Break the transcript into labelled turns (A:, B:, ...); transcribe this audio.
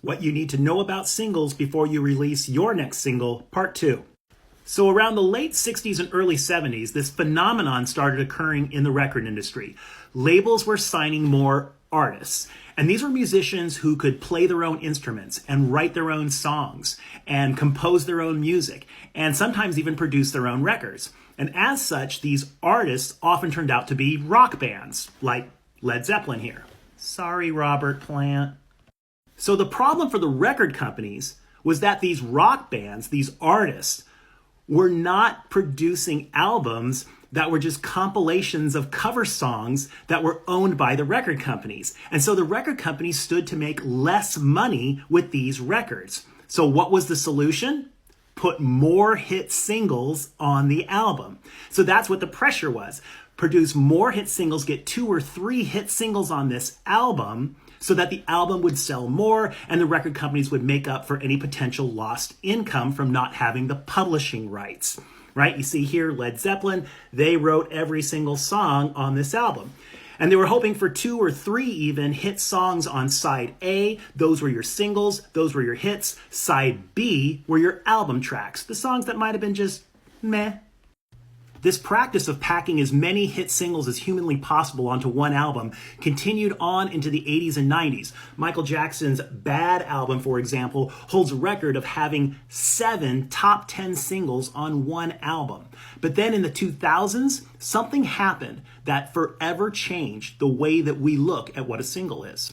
A: What you need to know about singles before you release your next single, part 2. So around the late 60s and early 70s, this phenomenon started occurring in the record industry. Labels were signing more artists. And these were musicians who could play their own instruments and write their own songs and compose their own music and sometimes even produce their own records. And as such, these artists often turned out to be rock bands, like Led Zeppelin here. Sorry, Robert Plant. So the problem for the record companies was that these rock bands, these artists, were not producing albums that were just compilations of cover songs that were owned by the record companies. And so the record companies stood to make less money with these records. So what was the solution? Put more hit singles on the album. So that's what the pressure was. Produce more hit singles, get 2 or 3 hit singles on this album so that the album would sell more and the record companies would make up for any potential lost income from not having the publishing rights. Right? You see here, Led Zeppelin, they wrote every single song on this album. And they were hoping for 2 or 3 even hit songs on side A. Those were your singles. Those were your hits. Side B were your album tracks. The songs that might have been just meh. This practice of packing as many hit singles as humanly possible onto one album continued on into the 80s and 90s. Michael Jackson's Bad album, for example, holds a record of having 7 top 10 singles on one album. But then in the 2000s, something happened that forever changed the way that we look at what a single is.